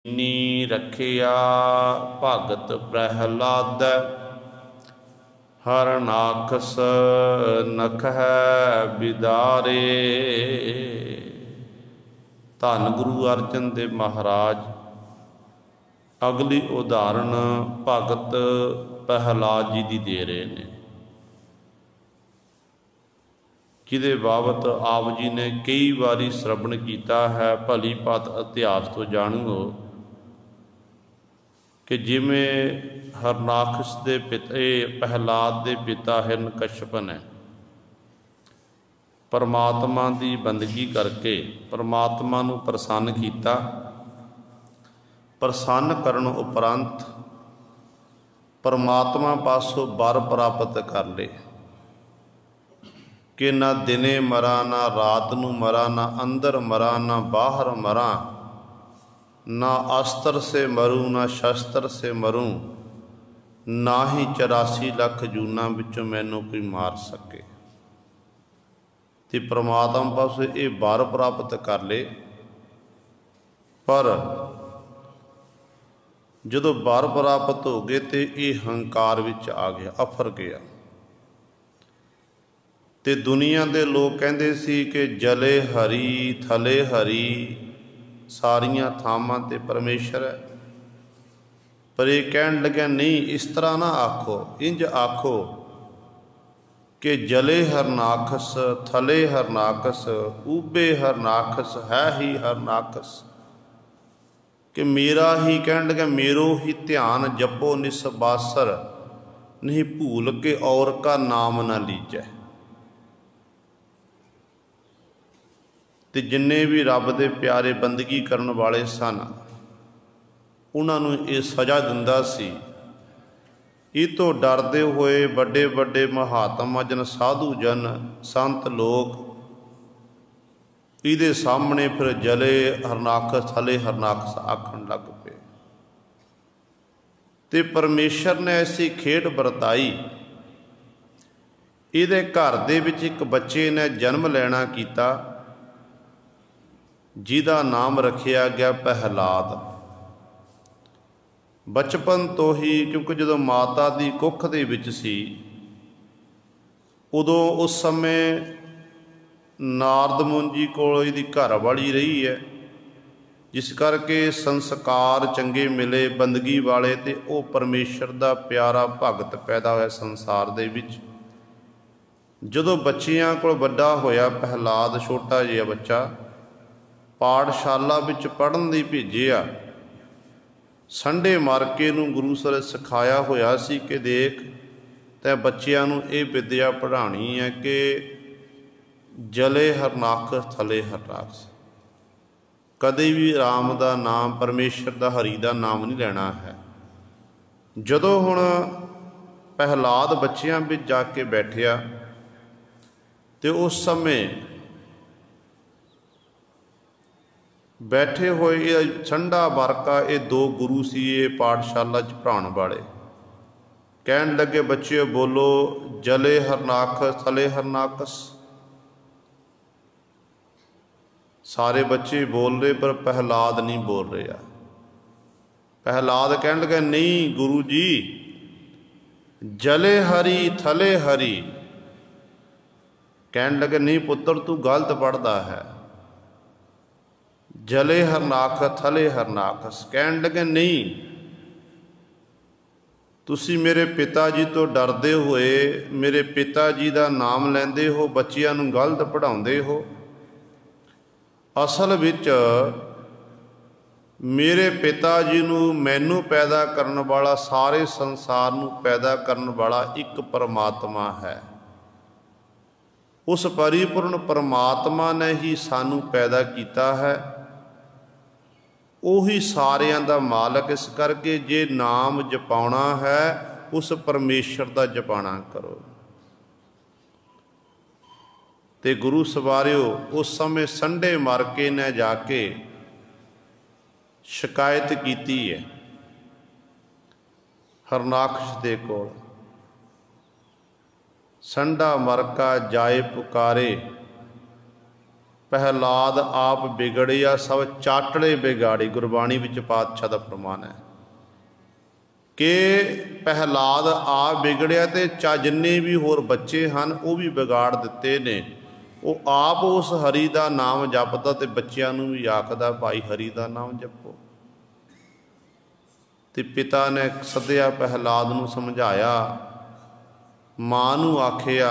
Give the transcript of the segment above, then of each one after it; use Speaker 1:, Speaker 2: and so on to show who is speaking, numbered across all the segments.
Speaker 1: नी रखिया भगत प्रहलाद हरनाखस नखह बिदारे। धन गुरु अर्जन देव महाराज अगली उदाहरण भगत प्रहलाद जी की दे रहे हैं, जिहदे बाबत आप जी ने कई बारी श्रवण किया है। भली भात इतिहास तो जाणो कि जिमें हरनाखस के पिता प्रहलाद के पिता हिरण्यकश्यप ने परमात्मा की बंदगी करके परमात्मा नूं प्रसन्न किया। प्रसन्न करन उपरंत परमात्मा पासों वर प्राप्त कर ले कि ना दिने मरा ना रात नूं मरा, ना अंदर मरा ना बाहर मरा, ना अस्त्र से मरूँ ना शस्त्र से मरूँ, ना ही 84 लाख जूना विचों मैनू कोई मार सके। तो परमात्मा पास ये वर प्राप्त कर ले, पर जदों वर प्राप्त हो गए तो ये हंकार विच आ गया, अफर गया। तो दुनिया के लोग कहते सी कि जले हरी थले हरी, सारिया थावां ते परमेश्वर है। पर यह कहन लग्या नहीं, इस तरह ना आखो, इंज आखो कि जले हरनाखस थले हरनाखस ऊबे हरनाखस है ही हरनाखस। कि मेरा ही कहन लग्या मेरो ही ध्यान जपो निसबासर, नहीं भूल के और का नाम ना लीजै। ते जिन्ने भी रब दे प्यारे बंदगी करन वाले सन उन्होंने ये सज़ा दिंदा सी। इस तो डरते हुए बड़े बड़े महात्मा जन साधु जन संत लोग इहदे सामने फिर जले हरनाखस थले हरनाखस आखन लग पे। ते परमेश्वर ने ऐसी खेड बरताई। इहदे घर दे विच एक बच्चे ने जन्म लेना कीता, जिहदा नाम रखिया गया प्रहलाद। बचपन तो ही, क्योंकि जदों माता दी कुख दे विच सी उदों उस समय नारद मुनि जी कोल इहदी घर वाली रही है, जिस करके संस्कार चंगे मिले बंदगी वाले, ते वो परमेश्वर दा प्यारा भगत पैदा होया संसार दे विच। जदों बच्चियां कोल वड्डा होया प्रहलाद, छोटा जिहा बच्चा, पाठशाला विच पढ़न लई भेजिया। संडे मार्के नूं गुरु सर सिखाया होया सी कि देख तैं बच्चियां नूं ये विद्या पढ़ाणी है कि जले हरनाखस थले हरनाखस, कदे भी राम का नाम परमेश्वर का हरि का नाम नहीं लेना है। जदों हुण प्रहलाद बच्चियां विच जाके बैठिया तो उस समय बैठे हुए ये ठंडा वर्का ये दो गुरु सी ये पाठशाला च पढ़ाने वाले। कहन लगे बच्चे बोलो जले हरनाखस थले हरनाखस। सारे बच्चे बोल रहे पर प्रहलाद नहीं बोल रहा। प्रहलाद कहन लगे नहीं गुरु जी, जले हरी थले हरी। कहन लगे नहीं पुत्र तू गलत पढ़ता है, जले हरनाखस थले हरनाखस। कहन लगे नहीं, तुसी मेरे पिता जी तो डरदे हुए मेरे पिता जी का नाम लेंदे हो, बच्चियां नूं गलत पढ़ाउंदे हो। असल विच मेरे पिता जी नूं मैनू पैदा करन वाला, सारे संसार नूं पैदा करन वाला एक परमात्मा है। उस परिपूर्ण परमात्मा ने ही सानू पैदा किया है, ਉਹੀ ਸਾਰਿਆਂ ਦਾ ਮਾਲਕ। इस करके जे नाम जपाउणा है उस परमेश्वर का जपाना करो। ते गुरु सवारियो उस समय संडे मार्के ने जाके शिकायत की है हरनाखस दे कोल। संडा मरका जाए पुकारे, प्रहलाद आप बिगड़िया सब चाटड़े बिगाड़ी। गुरबाणी विच पातशाह दा फरमान है कि प्रहलाद आप बिगड़िया ते जिन्ने भी होर बच्चे हैं वो भी बिगाड़ दिते ने। वो आप उस हरि का नाम जपदा ते बच्चों नूं भी आखदा भाई हरि का नाम जपो। ते पिता ने सद्या प्रहलाद नूं समझाया, मां नूं आखिया,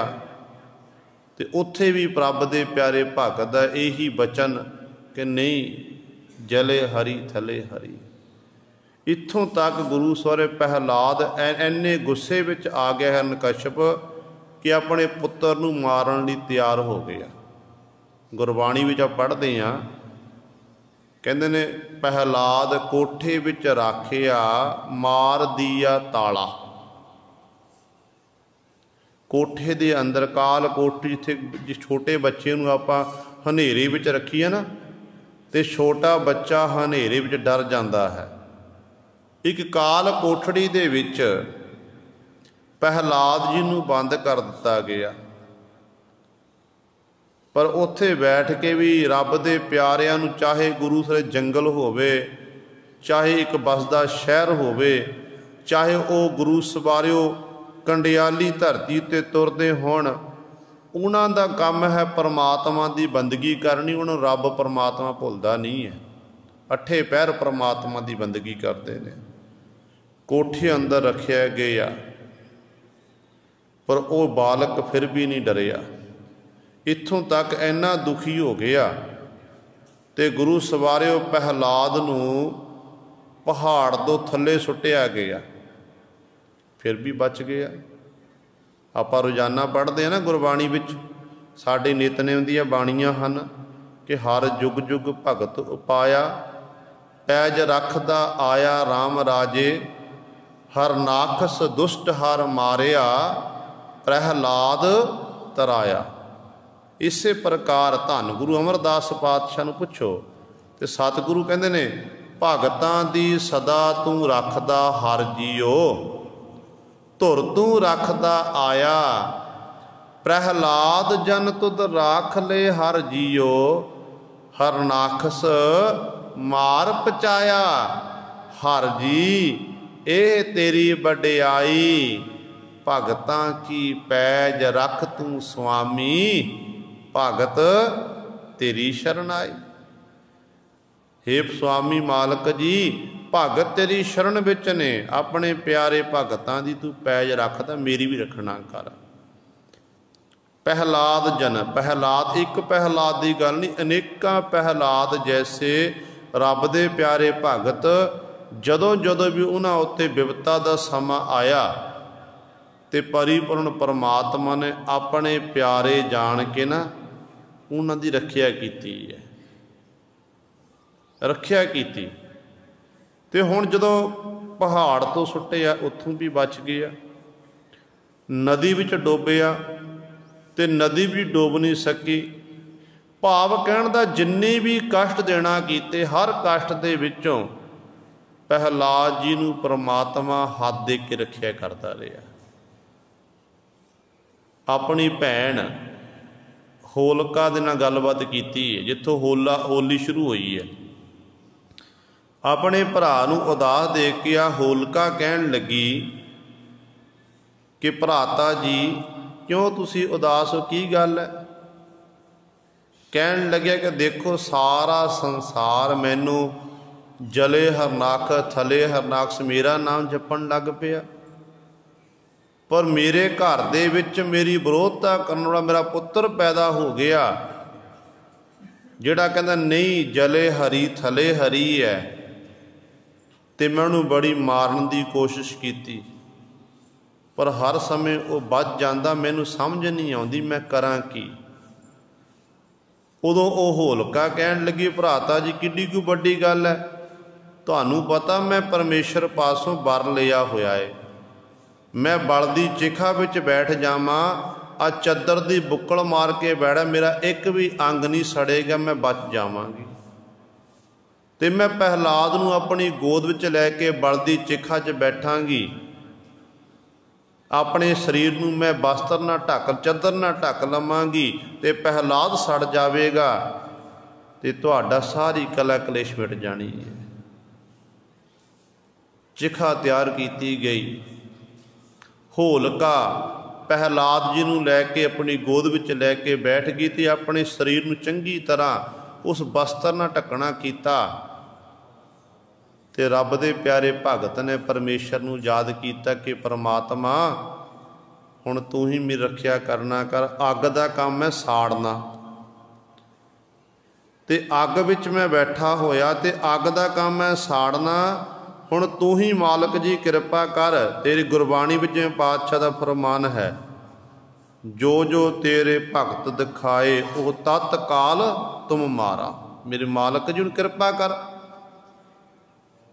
Speaker 1: ते उत्थे भी प्रभ दे प्यारे भगत दा यही बचन कि नहीं जले हरि थले हरि। इत्थों तक गुरु सहुरे प्रहलाद इन्ने गुस्से विच आ गया है हिरण्यकश्यप कि अपने पुत्र नूं मारन लई तैयार हो गया। गुरबाणी विच पढ़दे हां, कहंदे ने प्रहलाद कोठे विच राखिया मार दिया ताला। कोठे दे अंदर काल कोठी जिथे जिस छोटे बच्चे नूं आपां हनेरे विच रखीए ना ते छोटा बच्चा हनेरे विच डर जांदा है। एक काल कोठड़ी दे विच प्रहलाद जी नूं बंद कर दिता गया, पर उत्थे बैठ के भी रब दे प्यारिਆਂ नूं चाहे गुरु सरे जंगल होवे, चाहे एक बसदा शहर होवे, चाहे वो गुरु सवारिओ कंडियाली धरती ते तुरदे होण, उन्हां दा काम है परमात्मा की बंदगी करनी। उन्होंने रब परमात्मा भुलदा नहीं है, अठे पैर परमात्मा की बंदगी करते हैं। कोठे अंदर रखिया गया पर वो बालक फिर भी नहीं डरिया। इत्थों तक इन्ना दुखी हो गया ते गुरु सवारिओ प्रहलाद नूं पहाड़ तो थले सुटिया गया, फिर भी बच गया। आपां रोज़ाना पढ़ते हैं ना गुरबाणी विच, साडे नितनेम दीआं बाणीआं हन कि हर जुग जुग भगत उपाया, पैज रखदा आया राम राजे, हर नाखस दुष्ट हर मारिया, प्रहलाद तराया। इसे प्रकार धन गुरु अमरदास पातशाह नूं पुछो ते सतगुरु कहंदे ने भगतां दी सदा तू रखदा हर जीओ, धुर तू रखदा आया, प्रहलाद जन तुद राख ले हर जीओ, हर नाखस मार पचाया। हर जी ए तेरी वडियाई, भगतां की पैज रख तू स्वामी, भगत तेरी शरण आई। हे स्वामी मालक जी भगत तेरी शरण विच ने, अपने प्यारे भगतां दी तू पैज रखदा, मेरी भी रखना कर। प्रहलाद जन, प्रहलाद एक प्रहलाद की गल नहीं, अनेकां प्रहलाद जैसे रब दे प्यारे भगत जदों जदों भी उन्हां उत्ते विपता दा समा आया ते परिपूर्ण परमात्मा ने अपने प्यारे जान के ना उन्हां दी रखिया कीती है, रखिया कीती। ते हुण जदों पहाड़ तो सुट्टिया उत्थों भी बच गया, नदी विच डोबिया ते नदी भी डूब नहीं सकी। भाव कहण दा जिन्ने भी कष्ट देना कीते हर कष्ट दे विचों प्रहलाद जी नूं परमात्मा हाथ दे के रखिया करता रहा। अपनी भैन होलका दे नाल गलबात कीती है, जिथों होली शुरू हुई है। अपने भरा नूं उदास देख के होलका कहन लगी कि भराता जी क्यों तुसी उदास हो, की गल है? कहन लग्या कि देखो सारा संसार मैनू जले हरनाख थले हरनाक्ष मेरा नाम जपन लग पिया, पर मेरे घर दे विच मेरी विरोधता करने वाला मेरा पुत्र पैदा हो गया जिहड़ा कहंदा नहीं जले हरी थले हरी है, ते मैं उन्होंने बड़ी मारन की कोशिश की पर हर समय वो बच जाता, मैनू समझ नहीं आती मैं करा की। उदों वो होलका कहन लगी भराता जी किड्डी कोई बड़ी गल है, तुहानू पता मैं परमेश्वर पासों वर लिया होया है, मैं बलदी चिखा विच बैठ जावां आ चद्दर दी बुक्कल मार के बैठा मेरा एक भी अंग नहीं सड़ेगा, मैं बच जावांगी। ते मैं प्रहलाद नूं अपनी गोद विच लैके बलदी चिखा च बैठांगी, अपने शरीर नूं मैं बस्तर ना ढक चद्दर ना ढक लवांगी ते प्रहलाद सड़ जाएगा, ਤੇ ਤੁਹਾਡਾ ਸਾਰੀ ਕਲਾ ਕਲੇਸ਼ ਮਿਟ ਜਾਣੀ ਹੈ। ਚਿਖਾ ਤਿਆਰ ਕੀਤੀ ਗਈ। ਹੋਲਕਾ ਪ੍ਰਹਿਲਾਦ ਜੀ ਨੂੰ ਲੈ ਕੇ ਆਪਣੀ ਗੋਦ ਵਿੱਚ ਲੈ ਕੇ ਬੈਠ ਗਈ ਤੇ ਆਪਣੇ ਸਰੀਰ ਨੂੰ ਚੰਗੀ ਤਰ੍ਹਾਂ ਉਸ ਬਸਤਰ ਨਾਲ ਢੱਕਣਾ ਕੀਤਾ। ਤੇ ਰੱਬ ਦੇ ਪਿਆਰੇ ਭਗਤ ਨੇ ਪਰਮੇਸ਼ਰ ਨੂੰ ਯਾਦ ਕੀਤਾ ਕਿ ਪਰਮਾਤਮਾ ਹੁਣ ਤੂੰ ਹੀ ਮੇਰੀ ਰੱਖਿਆ ਕਰਨਾ ਕਰ। ਅੱਗ ਦਾ ਕੰਮ ਹੈ ਸਾੜਨਾ, ਤੇ ਅੱਗ ਵਿੱਚ ਮੈਂ ਬੈਠਾ ਹੋਇਆ ਤੇ ਅੱਗ ਦਾ ਕੰਮ ਹੈ ਸਾੜਨਾ। ਹੁਣ ਤੂੰ ਹੀ ਮਾਲਕ ਜੀ ਕਿਰਪਾ ਕਰ। ਤੇਰੀ ਗੁਰਬਾਣੀ ਵਿੱਚ ਜਿਵੇਂ ਪਾਤਸ਼ਾਹ ਦਾ ਫਰਮਾਨ ਹੈ, ਜੋ ਜੋ ਤੇਰੇ ਭਗਤ ਦਿਖਾਏ ਉਹ ਤਤਕਾਲ ਤੁਮ ਮਾਰਾ। ਮੇਰੇ ਮਾਲਕ ਜੀ ਨੂੰ ਕਿਰਪਾ ਕਰ।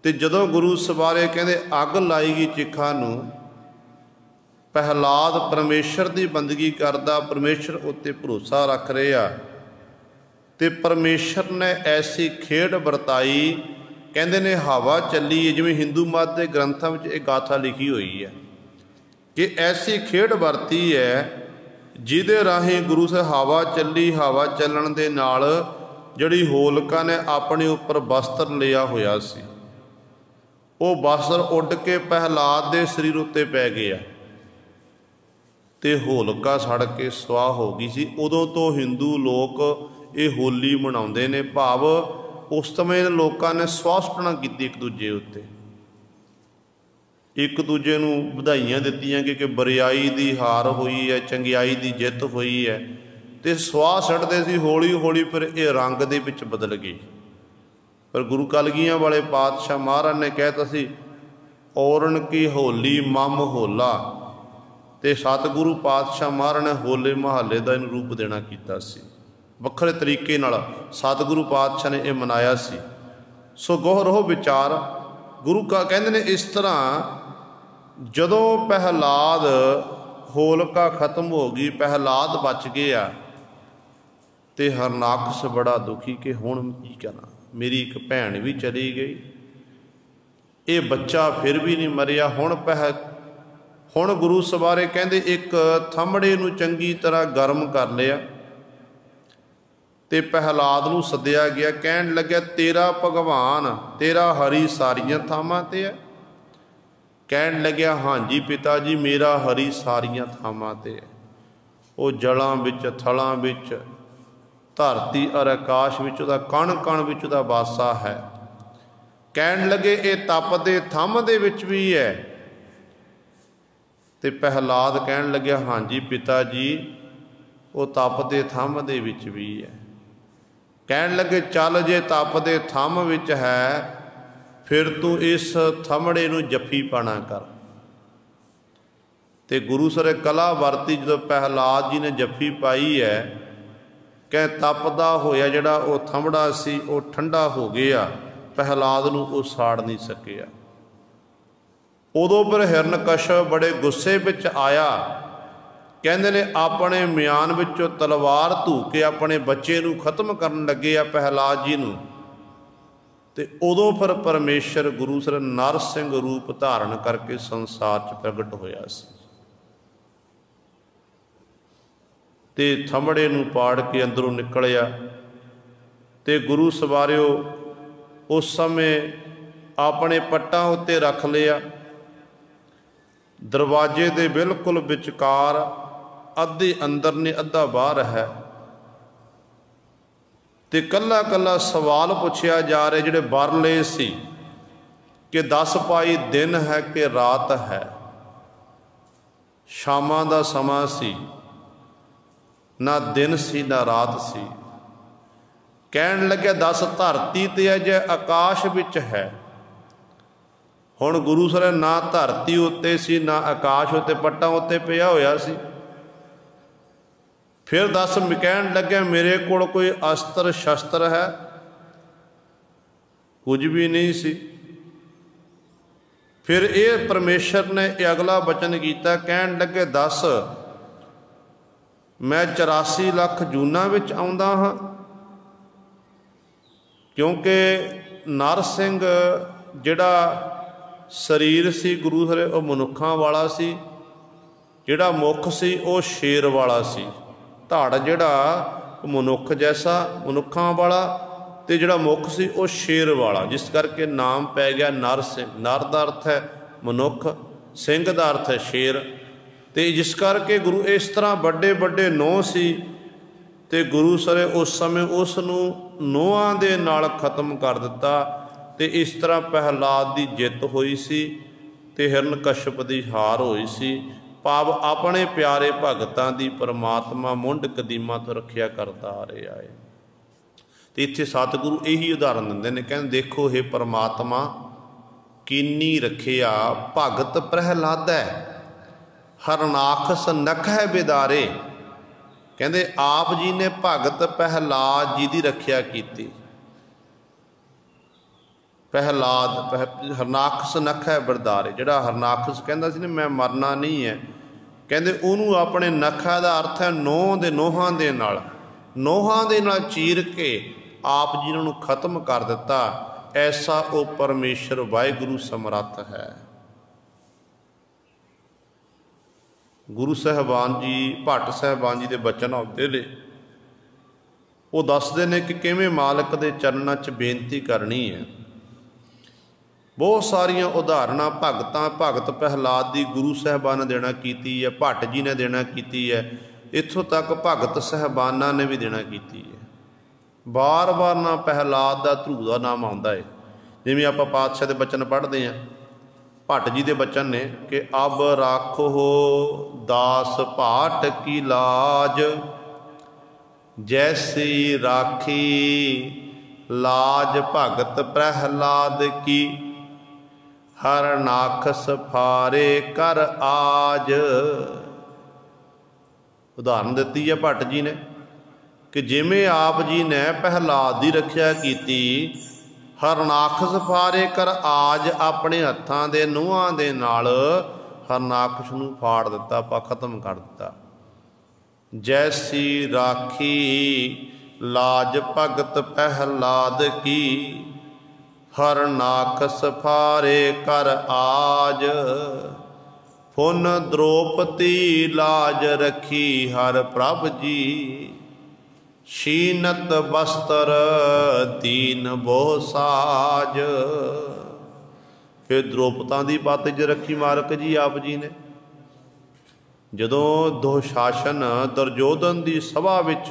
Speaker 1: ਤੇ ਜਦੋਂ ਗੁਰੂ ਸਵਾਰੇ ਕਹਿੰਦੇ ਅੱਗ ਲਾਈ ਗਈ ਚਿਖਾ ਨੂੰ, ਪ੍ਰਹਿਲਾਦ ਪਰਮੇਸ਼ਰ ਦੀ ਬੰਦਗੀ ਕਰਦਾ, ਪਰਮੇਸ਼ਰ ਉੱਤੇ ਭਰੋਸਾ ਰੱਖ ਰਿਹਾ, ਤੇ ਪਰਮੇਸ਼ਰ ਨੇ ਐਸੀ ਖੇਡ ਵਰਤਾਈ। ਕਹਿੰਦੇ ਨੇ ਹਵਾ ਚੱਲੀ ਹੈ, ਜਿਵੇਂ ਹਿੰਦੂ ਮਤ ਦੇ ਗ੍ਰੰਥਾਂ ਵਿੱਚ ਇਹ ਗਾਥਾ ਲਿਖੀ ਹੋਈ ਹੈ ਕਿ ਐਸੀ ਖੇਡ ਵਰਤੀ ਹੈ ਜਿਹਦੇ ਰਾਹੀਂ ਗੁਰੂ ਸਾਹਿਬ ਹਵਾ ਚੱਲੀ। ਹਵਾ ਚੱਲਣ ਦੇ ਨਾਲ ਜਿਹੜੀ ਹੋਲਕਾ ਨੇ ਆਪਣੇ ਉੱਪਰ ਬਸਤਰ ਲਿਆ ਹੋਇਆ ਸੀ, ਉਹ ਬਸਤਰ ਉੱਡ ਕੇ ਪ੍ਰਹਿਲਾਦ ਦੇ ਸਰੀਰ ਉੱਤੇ ਪੈ ਗਿਆ ਤੇ ਹੋਲਕਾ ਸੜ ਕੇ ਸੁਆਹ ਹੋ ਗਈ ਸੀ। ਉਦੋਂ ਤੋਂ ਹਿੰਦੂ ਲੋਕ ਇਹ ਹੋਲੀ ਮਨਾਉਂਦੇ ਨੇ। ਭਾਵ ਉਸ ਸਮੇਂ ਲੋਕਾਂ ਨੇ ਸੁਆਹ ਸੁੱਟਣਾ ਕੀਤੀ ਇੱਕ ਦੂਜੇ ਉੱਤੇ, ਇੱਕ ਦੂਜੇ ਨੂੰ ਵਧਾਈਆਂ ਦਿੱਤੀਆਂ ਕਿ ਬਰਿਆਈ ਦੀ ਹਾਰ ਹੋਈ ਹੈ, ਚੰਗਿਆਈ ਦੀ ਜਿੱਤ ਹੋਈ ਹੈ, ਤੇ ਸੁਆਹ ਸੁੱਟਦੇ ਸੀ। ਹੌਲੀ ਹੌਲੀ ਫਿਰ ਇਹ ਰੰਗ ਦੇ ਵਿੱਚ ਬਦਲ ਗਈ। ਪਰ ਗੁਰੂ ਕਲਗੀਆਂ ਵਾਲੇ ਪਾਤਸ਼ਾਹ ਮਹਾਰਾਜ ਨੇ ਕਹਿ ਤਾ ਸੀ, ਔਰਨ ਕੀ ਹੋਲੀ ਮਮ ਹੋਲਾ। ਤੇ ਸਤਿਗੁਰੂ ਪਾਤਸ਼ਾਹ ਮਹਾਰਾਜ ਨੇ ਹੋਲੇ ਮਹੱਲੇ ਦਾ ਇਹਨੂੰ ਰੂਪ ਦੇਣਾ ਕੀਤਾ ਸੀ। ਵੱਖਰੇ ਤਰੀਕੇ ਨਾਲ ਸਤਿਗੁਰੂ ਪਾਤਸ਼ਾਹ ਨੇ ਇਹ ਮਨਾਇਆ ਸੀ। ਸੋ ਗਹੁ ਵਿਚਾਰ ਗੁਰੂ ਕਾ ਕਹਿੰਦੇ ਨੇ ਇਸ ਤਰ੍ਹਾਂ ਜਦੋਂ ਪ੍ਰਹਿਲਾਦ ਹੋਲਕਾ ਖਤਮ ਹੋ ਗਈ, ਪ੍ਰਹਿਲਾਦ ਬਚ ਗਿਆ, ਤੇ ਹਰਨਾਕਸ਼ ਬੜਾ ਦੁਖੀ ਕਿ ਹੁਣ ਕੀ ਕਰਾਂ, ਮੇਰੀ ਇੱਕ ਭੈਣ ਵੀ ਚਲੀ ਗਈ, ਇਹ ਬੱਚਾ ਫਿਰ ਵੀ ਨਹੀਂ ਮਰਿਆ। ਹੁਣ ਗੁਰੂ ਸਵਾਰੇ ਕਹਿੰਦੇ ਇੱਕ ਥੰਮੜੇ ਨੂੰ ਚੰਗੀ ਤਰ੍ਹਾਂ ਗਰਮ ਕਰ ਲਿਆ ਤੇ ਪ੍ਰਹਿਲਾਦ ਨੂੰ ਸੱਦਿਆ ਗਿਆ। ਕਹਿਣ ਲੱਗਿਆ, ਤੇਰਾ ਭਗਵਾਨ ਤੇਰਾ ਹਰੀ ਸਾਰੀਆਂ ਥਾਵਾਂ ਤੇ ਹੈ। ਕਹਿਣ ਲੱਗਿਆ, ਹਾਂਜੀ ਪਿਤਾ ਜੀ, ਮੇਰਾ ਹਰੀ ਸਾਰੀਆਂ ਥਾਵਾਂ ਤੇ ਹੈ। ਉਹ ਜਲਾਂ ਵਿੱਚ, ਥਲਾਂ ਵਿੱਚ, ਧਰਤੀ ਔਰ ਆਕਾਸ਼ ਵਿੱਚ, ਉਹਦਾ ਕਣ ਕਣ ਵਿੱਚ ਉਹਦਾ ਵਾਸਾ ਹੈ। ਕਹਿਣ ਲੱਗੇ, ਇਹ ਤਪ ਦੇ ਥੰਮ ਦੇ ਵਿੱਚ ਵੀ ਹੈ। ਤੇ ਪ੍ਰਹਿਲਾਦ ਕਹਿਣ ਲੱਗਿਆ, ਹਾਂਜੀ ਪਿਤਾ ਜੀ, ਉਹ ਤਪ ਦੇ ਥੰਮ ਦੇ ਵਿੱਚ ਵੀ ਹੈ। ਕਹਿਣ ਲੱਗੇ, ਚੱਲ ਜੇ ਤਪ ਦੇ ਥੰਮ ਵਿੱਚ ਹੈ, ਫਿਰ ਤੂੰ ਇਸ ਥੰਮੜੇ ਨੂੰ ਜੱਫੀ ਪਾਣਾ ਕਰ। ਤੇ ਗੁਰੂ ਸਰ ਕਲਾ ਵਰਤੀ। ਜਦੋਂ ਪ੍ਰਹਿਲਾਦ ਜੀ ਨੇ ਜੱਫੀ ਪਾਈ ਹੈ, ਕਹਿ ਤਪਦਾ ਹੋਇਆ ਜਿਹੜਾ ਉਹ ਥੰਮੜਾ ਸੀ ਉਹ ਠੰਡਾ ਹੋ ਗਿਆ, ਪ੍ਰਹਿਲਾਦ ਨੂੰ ਉਹ ਸਾੜ ਨਹੀਂ ਸਕਿਆ। ਉਦੋਂ ਪਰ ਹਿਰਣਕਸ਼ਪ ਬੜੇ ਗੁੱਸੇ ਵਿੱਚ ਆਇਆ। ਕਹਿੰਦੇ ਨੇ ਆਪਣੇ ਮਿਆਨ ਵਿੱਚੋਂ ਤਲਵਾਰ ਧੂ ਕੇ ਆਪਣੇ ਬੱਚੇ ਨੂੰ ਖਤਮ ਕਰਨ ਲੱਗੇ ਆ ਪ੍ਰਹਿਲਾਦ ਜੀ ਨੂੰ। ਤੇ ਉਦੋਂ ਫਿਰ ਪਰਮੇਸ਼ਰ ਗੁਰੂ ਸਰ ਨਰ ਸਿੰਘ ਰੂਪ ਧਾਰਨ ਕਰਕੇ ਸੰਸਾਰ 'ਚ ਪ੍ਰਗਟ ਹੋਇਆ ਸੀ ਤੇ ਥੰਮੜੇ ਨੂੰ ਪਾੜ ਕੇ ਅੰਦਰੋਂ ਨਿਕਲਿਆ। ਤੇ ਗੁਰੂ ਸਵਾਰਿਓ ਉਸ ਸਮੇਂ ਆਪਣੇ ਪੱਟਾਂ ਉੱਤੇ ਰੱਖ ਲਿਆ। ਦਰਵਾਜ਼ੇ ਦੇ ਬਿਲਕੁਲ ਵਿਚਕਾਰ, ਅੱਧੇ ਅੰਦਰ ਨੇ ਅੱਧਾ ਬਾਹਰ ਹੈ। ਤੇ ਕੱਲਾ ਕੱਲਾ ਸਵਾਲ ਪੁੱਛਿਆ ਜਾ ਰਿਹਾ ਜਿਹੜੇ ਬਰਲੇ ਸੀ ਕਿ 10 ਪਾਈ ਦਿਨ ਹੈ ਕਿ ਰਾਤ ਹੈ। ਸ਼ਾਮਾਂ ਦਾ ਸਮਾਂ ਸੀ, ਨਾ ਦਿਨ ਸੀ ਨਾ ਰਾਤ ਸੀ। ਕਹਿਣ ਲੱਗਿਆ, 10 ਧਰਤੀ ਤੇ ਹੈ ਜੇ ਆਕਾਸ਼ ਵਿੱਚ ਹੈ। ਹੁਣ ਗੁਰੂ ਸਰ ਨਾ ਧਰਤੀ ਉੱਤੇ ਸੀ ਨਾ ਆਕਾਸ਼ ਉੱਤੇ, ਪੱਟਾਂ ਉੱਤੇ ਪਿਆ ਹੋਇਆ ਸੀ। ਫਿਰ 10 ਕਹਿਣ ਲੱਗਿਆ, ਮੇਰੇ ਕੋਲ ਕੋਈ ਅਸਤਰ ਸ਼ਸਤਰ ਹੈ? ਕੁਝ ਵੀ ਨਹੀਂ ਸੀ। ਫਿਰ ਇਹ ਪਰਮੇਸ਼ਰ ਨੇ ਇਹ ਅਗਲਾ ਬਚਨ ਕੀਤਾ। ਕਹਿਣ ਲੱਗੇ, 10 ਮੈਂ 84 ਲੱਖ ਜੂਨਾਂ ਵਿੱਚ ਆਉਂਦਾ ਹਾਂ, ਕਿਉਂਕਿ ਨਰ ਸਿੰਘ ਜਿਹੜਾ ਸਰੀਰ ਸੀ ਗੁਰੂ ਸਰ ਉਹ ਮਨੁੱਖਾਂ ਵਾਲਾ ਸੀ, ਜਿਹੜਾ ਮੁੱਖ ਸੀ ਉਹ ਸ਼ੇਰ ਵਾਲਾ ਸੀ, ਧੜ ਜਿਹੜਾ ਮਨੁੱਖ ਜੈਸਾ ਮਨੁੱਖਾਂ ਵਾਲਾ, ਤੇ ਜਿਹੜਾ ਮੁੱਖ ਸੀ ਉਹ ਸ਼ੇਰ ਵਾਲਾ, ਜਿਸ ਕਰਕੇ ਨਾਮ ਪੈ ਗਿਆ ਨਰ ਸਿੰਘ। ਨਰ ਦਾ ਅਰਥ ਹੈ ਮਨੁੱਖ, ਸਿੰਘ ਦਾ ਅਰਥ ਹੈ ਸ਼ੇਰ। ਤੇ ਜਿਸ ਕਰਕੇ ਗੁਰੂ ਇਸ ਤਰ੍ਹਾਂ ਵੱਡੇ ਵੱਡੇ ਨੋਹ ਸੀ ਤੇ ਗੁਰੂ ਸਰੇ ਉਸ ਸਮੇਂ ਉਸ ਨੂੰ ਨੋਹਾਂ ਦੇ ਨਾਲ ਖਤਮ ਕਰ ਦਿੱਤਾ। ਤੇ ਇਸ ਤਰ੍ਹਾਂ ਪ੍ਰਹਿਲਾਦ ਦੀ ਜਿੱਤ ਹੋਈ ਸੀ ਤੇ ਹਿਰਣਕਸ਼ਪ ਦੀ ਹਾਰ ਹੋਈ ਸੀ। ਭਾਵ ਆਪਣੇ ਪਿਆਰੇ ਭਗਤਾਂ ਦੀ ਪਰਮਾਤਮਾ ਮੁੰਡ ਕਦੀਮਾ ਤੋਂ ਰੱਖਿਆ ਕਰਦਾ ਆ ਰਿਹਾ ਹੈ। ਤੇ ਇੱਥੇ ਸਤਿਗੁਰੂ ਇਹੀ ਉਦਾਹਰਨ ਦਿੰਦੇ ਨੇ, ਕਹਿੰਦੇ ਦੇਖੋ ਇਹ ਪਰਮਾਤਮਾ ਕੀਨੀ ਰੱਖਿਆ ਭਗਤ ਪ੍ਰਹਿਲਾਦੈ, ਹਰਨਾਖਸ ਨਖੈ ਬਿਦਾਰੇ। ਕਹਿੰਦੇ ਆਪ ਜੀ ਨੇ ਭਗਤ ਪ੍ਰਹਿਲਾਦ ਜੀ ਦੀ ਰੱਖਿਆ ਕੀਤੀ। ਪ੍ਰਹਿਲਾਦ ਹਰਨਾਖਸ ਨਖੈ ਬਿਦਾਰੇ, ਜਿਹੜਾ ਹਰਨਾਖਸ ਕਹਿੰਦਾ ਸੀ ਨਾ ਮੈਂ ਮਰਨਾ ਨਹੀਂ ਹੈ, ਕਹਿੰਦੇ ਉਹਨੂੰ ਆਪਣੇ ਨਖਾ ਦਾ ਅਰਥ ਹੈ ਨੋਹਾਂ ਦੇ ਨਾਲ ਚੀਰ ਕੇ ਆਪ ਜੀ ਨੂੰ ਖਤਮ ਕਰ ਦਿੱਤਾ। ਐਸਾ ਉਹ ਪਰਮੇਸ਼ਰ ਵਾਹਿਗੁਰੂ ਸਮਰੱਥ ਹੈ। ਗੁਰੂ ਸਾਹਿਬਾਨ ਜੀ, ਭੱਟ ਸਾਹਿਬਾਨ ਜੀ ਦੇ ਬਚਨ ਆਉਂਦੇ ਨੇ, ਉਹ ਦੱਸਦੇ ਨੇ ਕਿ ਕਿਵੇਂ ਮਾਲਕ ਦੇ ਚਰਨਾਂ 'ਚ ਬੇਨਤੀ ਕਰਨੀ ਹੈ। ਬਹੁਤ ਸਾਰੀਆਂ ਉਦਾਹਰਨਾਂ ਭਗਤ ਪ੍ਰਹਿਲਾਦ ਦੀ ਗੁਰੂ ਸਾਹਿਬਾਨ ਨੇ ਦੇਣਾ ਕੀਤੀ ਹੈ, ਭੱਟ ਜੀ ਨੇ ਦੇਣਾ ਕੀਤੀ ਹੈ, ਇੱਥੋਂ ਤੱਕ ਭਗਤ ਸਾਹਿਬਾਨਾਂ ਨੇ ਵੀ ਦੇਣਾ ਕੀਤੀ ਹੈ। ਬਾਰ-ਬਾਰ ਨਾ ਪ੍ਰਹਿਲਾਦ ਦਾ ਧਰੂ ਦਾ ਨਾਮ ਆਉਂਦਾ ਹੈ। ਜਿਵੇਂ ਆਪਾਂ ਪਾਤਸ਼ਾਹ ਦੇ ਬਚਨ ਪੜ੍ਹਦੇ ਹਾਂ, ਭੱਟ ਜੀ ਦੇ ਬਚਨ ਨੇ ਕਿ ਅਬ ਰਾਖੋ ਦਾਸ ਭਾਟ ਕੀ ਲਾਜ, ਜੈਸੀ ਰਾਖੀ ਲਾਜ ਭਗਤ ਪ੍ਰਹਿਲਾਦ ਕੀ, ਹਰਨਾਖਸ ਫਾਰੇ ਕਰ ਆਜ। ਉਦਾਹਰਨ ਦਿੱਤੀ ਹੈ ਭੱਟ ਜੀ ਨੇ ਕਿ ਜਿਵੇਂ ਆਪ ਜੀ ਨੇ ਪ੍ਰਹਿਲਾਦ ਦੀ ਰੱਖਿਆ ਕੀਤੀ, ਹਰਨਾਖਸ ਫਾਰੇ ਕਰ ਆਜ, ਆਪਣੇ ਹੱਥਾਂ ਦੇ ਨੂੰਹਾਂ ਦੇ ਨਾਲ ਹਰਨਾਖਸ ਨੂੰ ਫਾੜ ਦਿੱਤਾ, ਆਪਾਂ ਖਤਮ ਕਰ ਦਿੱਤਾ। ਜੈਸੀ ਰਾਖੀ ਲਾਜ ਭਗਤ ਪ੍ਰਹਿਲਾਦ ਕੀ, ਹਰਨਾਖਸ ਫਾਰੇ ਕਰ ਆਜ, ਫੁਨ ਦ੍ਰੋਪਤੀ ਲਾਜ ਰੱਖੀ ਹਰ ਪ੍ਰਭ ਜੀ, ਸ਼ੀਨਤ ਬਸਤਰ ਦੀਨ ਬਹੁ ਸਾਜ। ਫਿਰ ਦ੍ਰੋਪਤਾਂ ਦੀ ਪੱਤ 'ਚ ਰੱਖੀ ਮਾਲਕ ਜੀ ਆਪ ਜੀ ਨੇ। ਜਦੋਂ ਦੁਸ਼ਾਸਨ ਦੁਰਯੋਧਨ ਦੀ ਸਭਾ ਵਿੱਚ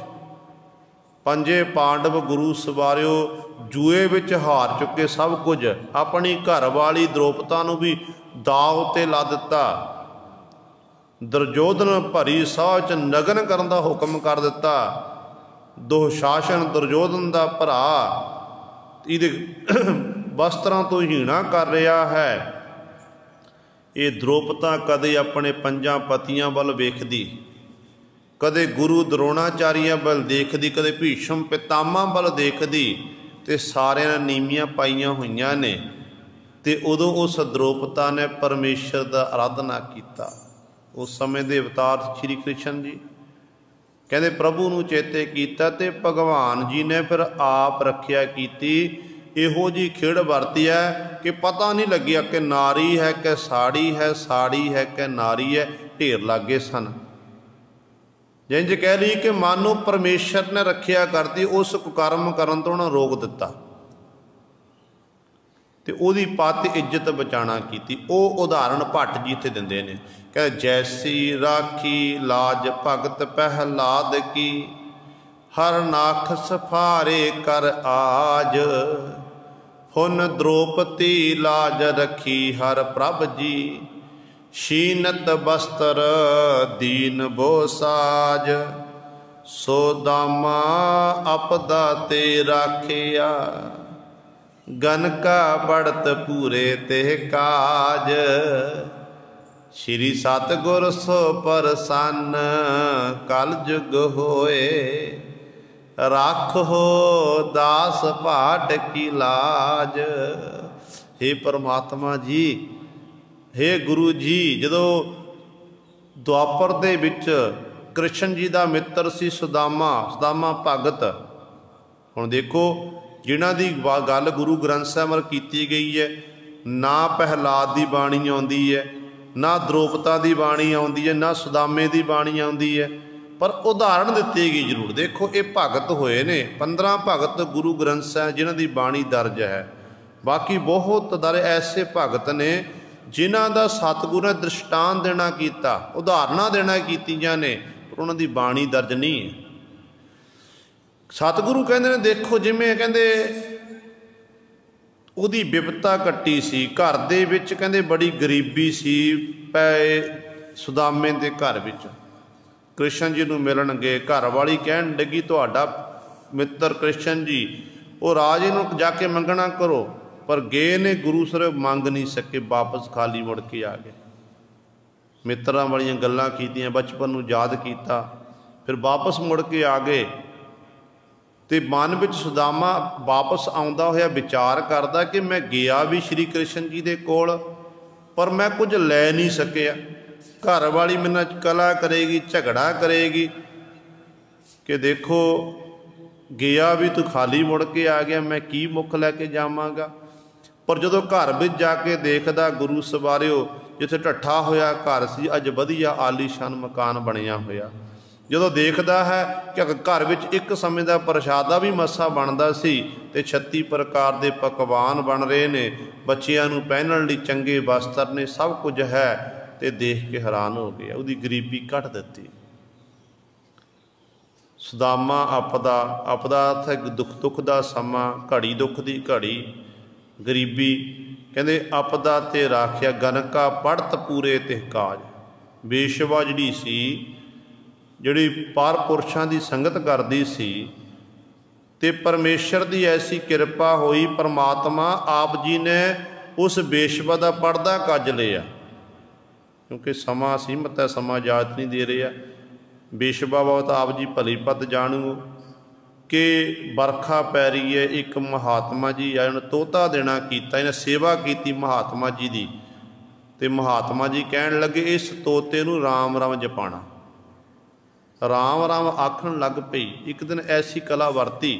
Speaker 1: ਪੰਜੇ ਪਾਂਡਵ ਗੁਰੂ ਸਵਾਰਿਓ ਜੂਏ ਵਿੱਚ ਹਾਰ ਚੁੱਕੇ ਸਭ ਕੁਝ, ਆਪਣੀ ਘਰ ਵਾਲੀ ਦ੍ਰੋਪਤਾ ਨੂੰ ਵੀ ਦਾਅ ਉੱਤੇ ਲਾ ਦਿੱਤਾ। ਦੁਰਯੋਧਨ ਭਰੀ ਸਭਾ 'ਚ ਨਗਨ ਕਰਨ ਦਾ ਹੁਕਮ ਕਰ ਦਿੱਤਾ। ਦੁਸ਼ਾਸਨ ਦੁਰਯੋਧਨ ਦਾ ਭਰਾ ਇਹਦੇ ਵਸਤਰਾਂ ਤੋਂ ਹੀਣਾ ਕਰ ਰਿਹਾ ਹੈ। ਇਹ ਦ੍ਰੋਪਤਾ ਕਦੇ ਆਪਣੇ ਪੰਜਾਂ ਪਤੀਆਂ ਵੱਲ ਵੇਖਦੀ, ਕਦੇ ਗੁਰੂ ਦਰੋਣਾਚਾਰੀਆਂ ਵੱਲ ਦੇਖਦੀ, ਕਦੇ ਭੀਸ਼ਮ ਪਿਤਾਮਾ ਵੱਲ ਦੇਖਦੀ, ਤੇ ਸਾਰਿਆਂ ਨੇ ਨੀਵੀਆਂ ਪਾਈਆਂ ਹੋਈਆਂ ਨੇ। ਤੇ ਉਦੋਂ ਉਸ ਦ੍ਰੋਪਤਾ ਨੇ ਪਰਮੇਸ਼ਰ ਦਾ ਆਰਾਧਨਾ ਕੀਤਾ। ਉਸ ਸਮੇਂ ਦੇ ਅਵਤਾਰ ਸ਼੍ਰੀ ਕ੍ਰਿਸ਼ਨ ਜੀ, ਕਹਿੰਦੇ ਪ੍ਰਭੂ ਨੂੰ ਚੇਤੇ ਕੀਤਾ ਤੇ ਭਗਵਾਨ ਜੀ ਨੇ ਫਿਰ ਆਪ ਰੱਖਿਆ ਕੀਤੀ। ਇਹੋ ਜਿਹੀ ਖੇਡ ਵਰਤੀ ਹੈ ਕਿ ਪਤਾ ਨਹੀਂ ਲੱਗਿਆ ਕਿ ਨਾਰੀ ਹੈ ਕਿ ਸਾੜੀ ਹੈ, ਸਾੜੀ ਹੈ ਕਿ ਨਾਰੀ ਹੈ, ਢੇਰ ਲੱਗੇ ਸਨ। ਜਿੰਝ ਕਹਿ ਲਈ ਕਿ ਮਨ ਨੂੰ ਪਰਮੇਸ਼ਰ ਨੇ ਰੱਖਿਆ ਕਰਤੀ, ਉਸ ਕੁਕਰਮ ਕਰਨ ਤੋਂ ਉਹਨਾਂ ਰੋਕ ਦਿੱਤਾ ਤੇ ਉਹਦੀ ਪੱਤ ਇੱਜ਼ਤ ਬਚਾਉਣਾ ਕੀਤੀ। ਉਹ ਉਦਾਹਰਣ ਭੱਟ ਜੀ ਇੱਥੇ ਦਿੰਦੇ ਨੇ, ਕਹਿੰਦੇ ਜੈਸੀ ਰਾਖੀ ਲਾਜ ਭਗਤ ਪ੍ਰਹਿਲਾਦ ਕੀ, ਹਰਨਾਖਸ ਫਾਰੇ ਕਰ ਆਜ, ਫੁਨ ਦ੍ਰੋਪਤੀ ਲਾਜ ਰੱਖੀ ਹਰ ਪ੍ਰਭ ਜੀ, ਸ਼ੀਨਤ ਬਸਤਰ ਦੀਨ ਬਹੁ ਸਾਜ, ਸੋ ਦਾਮਾ ਅਪਦਾ ਤੇ ਰਾਖਿਆ, ਗਨਕਾ ਬੜਤ ਪੂਰੇ ਤੇ ਕਾਜ। ਸ਼੍ਰੀ ਸਤਿਗੁਰ ਸੋ ਪ੍ਰਸੰਨ ਕਲ ਜੁਗ ਹੋਏ, ਰਾਖੋ ਦਾਸ ਭਾਟ ਕੀ ਲਾਜ। ਹੇ ਪਰਮਾਤਮਾ ਜੀ, ਹੇ ਗੁਰੂ ਜੀ, ਜਦੋਂ ਦੁਆਪਰ ਦੇ ਵਿੱਚ ਕ੍ਰਿਸ਼ਨ ਜੀ ਦਾ ਮਿੱਤਰ ਸੀ ਸੁਦਾਮਾ ਭਗਤ। ਹੁਣ ਦੇਖੋ ਜਿਨ੍ਹਾਂ ਦੀ ਗੱਲ ਗੁਰੂ ਗ੍ਰੰਥ ਸਾਹਿਬ ਵੱਲ ਕੀਤੀ ਗਈ ਹੈ, ਨਾ ਪ੍ਰਹਿਲਾਦ ਦੀ ਬਾਣੀ ਆਉਂਦੀ ਹੈ, ਨਾ ਦ੍ਰੋਪਤਾ ਦੀ ਬਾਣੀ ਆਉਂਦੀ ਹੈ, ਨਾ ਸੁਦਾਮੇ ਦੀ ਬਾਣੀ ਆਉਂਦੀ ਹੈ। पर उदाहरण दिती गई जरूर। देखो ये भगत होए ने 15 भगत गुरु ग्रंथ साहिब जिन्हां दी बाणी दर्ज है। बाकी बहुत दर ऐसे भगत ने जिन्हां दा सतगुरु ने दृष्टांत देना कीता, उदाहरणां देना कीतियां ने, पर उन्हां दी बाणी दर्ज नहीं है। सतगुरु कहंदे ने देखो जिवें कहंदे उहदी विपता कट्टी सी, घर दे विच कहंदे बड़ी गरीबी सी, पए सुदामे दे घर विच कृष्ण जी नूं मिलन गए, घर वाली कहण लगी तुहाडा मित्र कृष्ण जी वो राजे नूं जाके मंगना करो, पर गए ने गुरु सिर्फ मंग नहीं सके, वापस खाली मुड़ के आ गए। मित्रां वालियां गल्लां कीतियां, बचपन नूं याद कीता, फिर वापस मुड़ के आ गए। तो मन विच सुदामा वापस आउंदा होया विचार करदा कि मैं गया भी श्री कृष्ण जी दे कोल, पर मैं कुछ लै नहीं सकिया। घर वाली मेरे नाल कला करेगी, झगड़ा करेगी कि देखो गया भी तू खाली मुड़ के आ गया, मैं की मुख लैके जावांगा। पर जदों घर विच जाके देखदा गुरु सवारिओ जिथे ढट्ठा होया घर सी, अज वधिया आलीशान मकान बनिया होया। जदों देखदा है कि घर विच एक समय का प्रशादा भी मसा बनता सी ते 36 प्रकार के पकवान बन रहे ने, बच्चियां नूं पहनण लई चंगे वस्त्र ने, सब कुछ है, ते देख के हैरान हो गया। उहदी गरीबी घट दित्ती। सुदामा आपदा, आपदा अर्थ दुख दा समा, घड़ी दुख दी घड़ी, गरीबी कहंदे आपदा ते राखिया गनका पढ़त पूरे ते काज। बेशवा जिहड़ी सी, जिहड़ी पार पुरशां दी संगत करदी सी, ते परमेश्वर दी ऐसी किरपा होई, परमात्मा आप जी ने उस बेशवा दा पढ़दा कज लिया, क्योंकि समा सीमत है, समा इजाजत नहीं दे रहा। बेशवा बहुत आप जी भली पत जाणू कि बरखा पै रही है, एक महात्मा जी आए, उन्हें तोता देना कीता, इन्हें सेवा की महात्मा जी की, तो महात्मा जी कहन लगे इस तोते नूं राम राम जपाना। राम राम आखण लग पई। एक दिन ऐसी कला वरती,